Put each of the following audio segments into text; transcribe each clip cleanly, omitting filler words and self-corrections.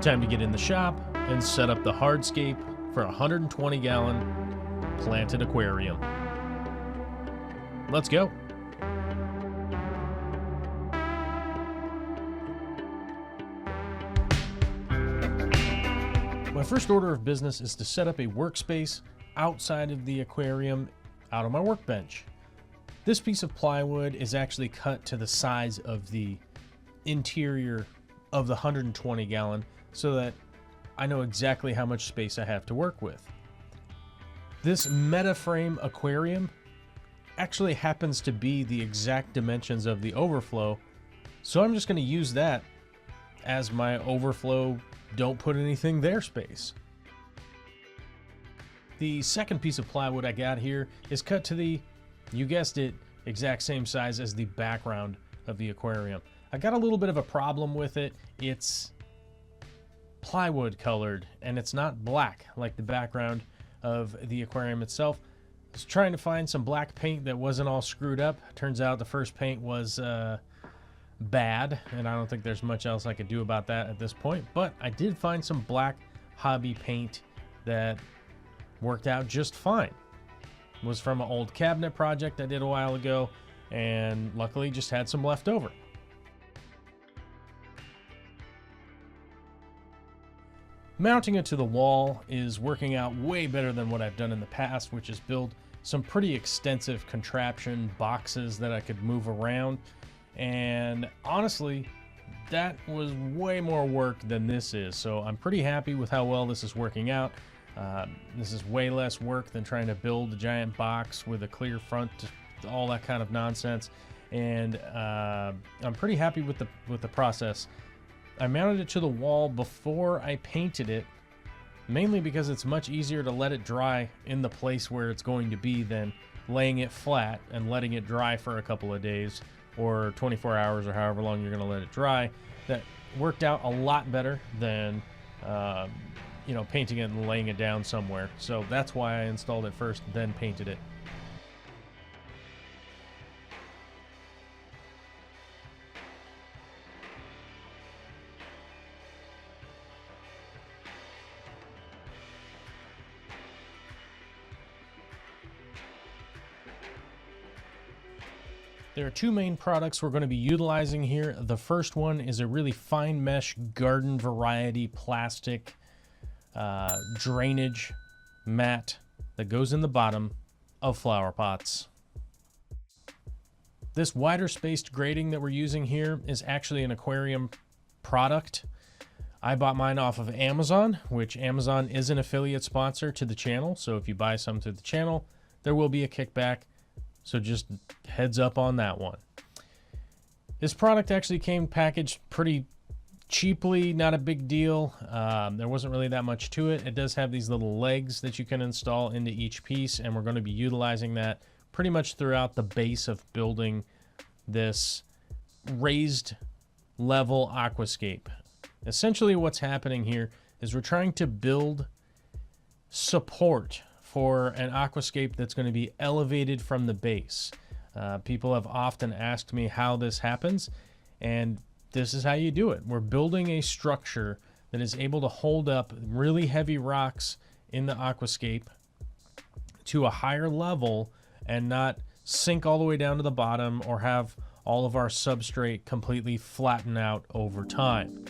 Time to get in the shop and set up the hardscape for a 120-gallon planted aquarium. Let's go. My first order of business is to set up a workspace outside of the aquarium, out on my workbench. This piece of plywood is actually cut to the size of the interior of the 120-gallon so that I know exactly how much space I have to work with. This MetaFrame aquarium actually happens to be the exact dimensions of the overflow, so I'm just going to use that as my overflow don't put anything there space. The second piece of plywood I got here is cut to the, you guessed it, exact same size as the background of the aquarium. I got a little bit of a problem with it. It's plywood colored and it's not black like the background of the aquarium itself. I was trying to find some black paint that wasn't all screwed up. Turns out the first paint was bad, and I don't think there's much else I could do about that at this point, but I did find some black hobby paint that worked out just fine. It was from an old cabinet project I did a while ago, and luckily just had some left over. Mounting it to the wall is working out way better than what I've done in the past, which is build some pretty extensive contraption boxes that I could move around. And honestly, that was way more work than this is. So I'm pretty happy with how well this is working out. This is way less work than trying to build a giant box with a clear front, all that kind of nonsense. And I'm pretty happy with the process. I mounted it to the wall before I painted it, mainly because it's much easier to let it dry in the place where it's going to be than laying it flat and letting it dry for a couple of days or 24 hours or however long you're going to let it dry. That worked out a lot better than painting it and laying it down somewhere. So that's why I installed it first, then painted it. There are two main products we're going to be utilizing here. The first one is a really fine mesh garden variety plastic drainage mat that goes in the bottom of flower pots. This wider spaced grating that we're using here is actually an aquarium product. I bought mine off of Amazon, which Amazon is an affiliate sponsor to the channel. So if you buy some through the channel, there will be a kickback. So just heads up on that one. This product actually came packaged pretty cheaply, not a big deal. There wasn't really that much to it. It does have these little legs that you can install into each piece, and we're going to be utilizing that pretty much throughout the base of building this raised level aquascape. Essentially what's happening here is we're trying to build support for an aquascape that's going to be elevated from the base. People have often asked me how this happens, and this is how you do it. We're building a structure that is able to hold up really heavy rocks in the aquascape to a higher level and not sink all the way down to the bottom or have all of our substrate completely flatten out over time.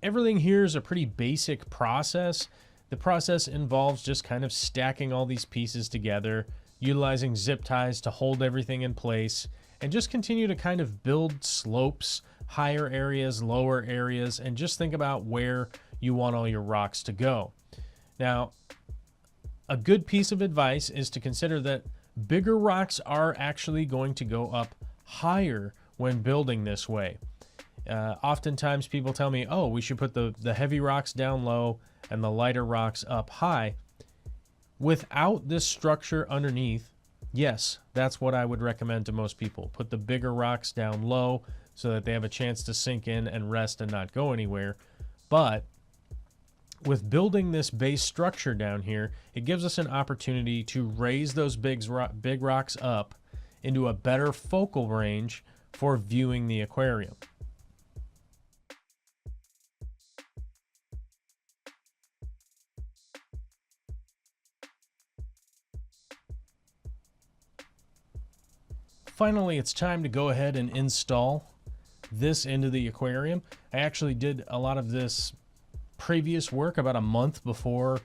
Everything here is a pretty basic process. The process involves just kind of stacking all these pieces together, utilizing zip ties to hold everything in place, and just continue to kind of build slopes, higher areas, lower areas, and just think about where you want all your rocks to go. Now, a good piece of advice is to consider that bigger rocks are actually going to go up higher when building this way. Oftentimes people tell me, oh, we should put the heavy rocks down low and the lighter rocks up high. Without this structure underneath, yes, that's what I would recommend to most people. Put the bigger rocks down low so that they have a chance to sink in and rest and not go anywhere. But with building this base structure down here, it gives us an opportunity to raise those big rocks up into a better focal range for viewing the aquarium. Finally, it's time to go ahead and install this into the aquarium. I actually did a lot of this previous work about a month before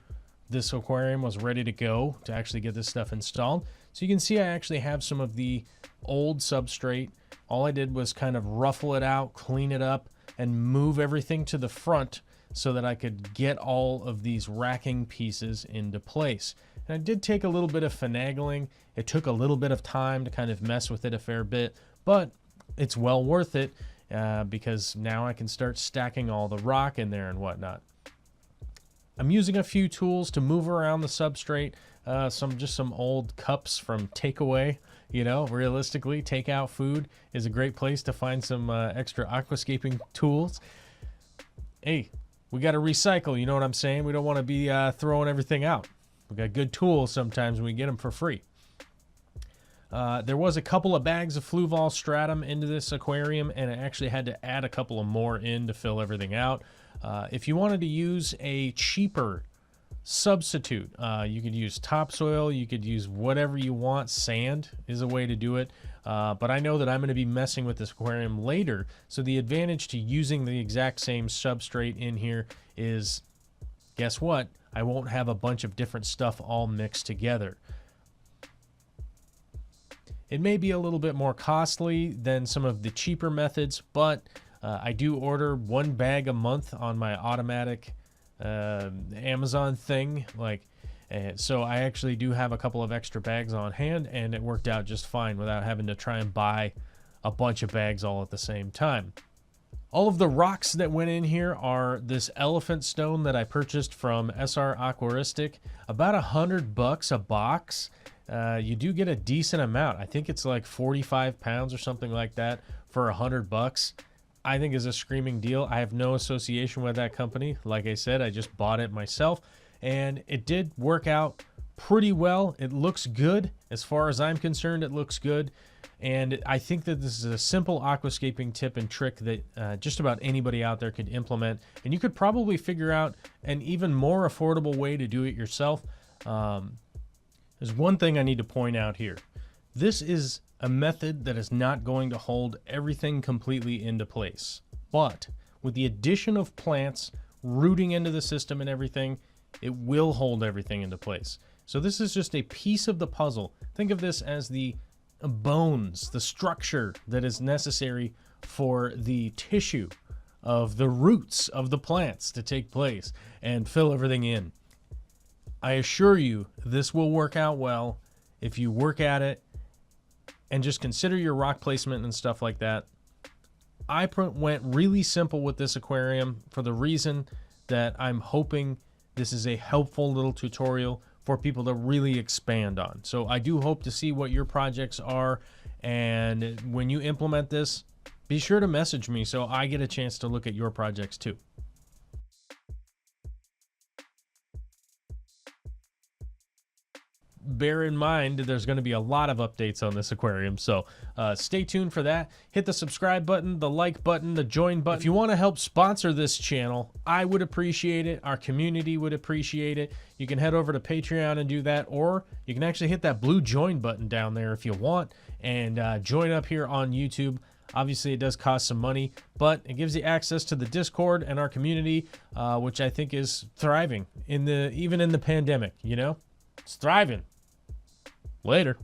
this aquarium was ready to go to actually get this stuff installed. So you can see I actually have some of the old substrate. All I did was kind of ruffle it out, clean it up, and move everything to the front so that I could get all of these racking pieces into place. And it did take a little bit of finagling. It took a little bit of time to kind of mess with it a fair bit, but it's well worth it because now I can start stacking all the rock in there and whatnot. I'm using a few tools to move around the substrate, some old cups from takeaway. You know, realistically, takeout food is a great place to find some extra aquascaping tools. Hey, we got to recycle, you know what I'm saying? We don't want to be throwing everything out. We got good tools sometimes when we get them for free. There was a couple of bags of Fluval stratum into this aquarium, and I actually had to add a couple of more in to fill everything out. If you wanted to use a cheaper substitute, you could use topsoil, you could use whatever you want. Sand is a way to do it. But I know that I'm going to be messing with this aquarium later, so the advantage to using the exact same substrate in here is, guess what? I won't have a bunch of different stuff all mixed together. It may be a little bit more costly than some of the cheaper methods, but I do order one bag a month on my automatic Amazon thing. So I actually do have a couple of extra bags on hand, and it worked out just fine without having to try and buy a bunch of bags all at the same time. All of the rocks that went in here are this elephant stone that I purchased from SR Aquaristic. About $100 a box. You do get a decent amount. I think it's like 45 pounds or something like that for $100. I think is a screaming deal. I have no association with that company. Like I said, I just bought it myself, and it did work out pretty well. It looks good. As far as I'm concerned, it looks good. And I think that this is a simple aquascaping tip and trick that just about anybody out there could implement. And you could probably figure out an even more affordable way to do it yourself. There's one thing I need to point out here. This is a method that is not going to hold everything completely into place. But with the addition of plants rooting into the system and everything, it will hold everything into place. So this is just a piece of the puzzle. Think of this as the bones, the structure that is necessary for the tissue of the roots of the plants to take place and fill everything in. I assure you this will work out well if you work at it and just consider your rock placement and stuff like that. I went really simple with this aquarium for the reason that I'm hoping this is a helpful little tutorial for people to really expand on. So I do hope to see what your projects are, and when you implement this, be sure to message me so I get a chance to look at your projects too. Bear in mind there's going to be a lot of updates on this aquarium, so stay tuned for that. Hit the subscribe button, the like button, the join button. If you want to help sponsor this channel, I would appreciate it. Our community would appreciate it. You can head over to Patreon and do that, or you can actually hit that blue join button down there if you want and join up here on YouTube. Obviously, it does cost some money, but it gives you access to the Discord and our community, which I think is thriving even in the pandemic. You know, it's thriving. Later.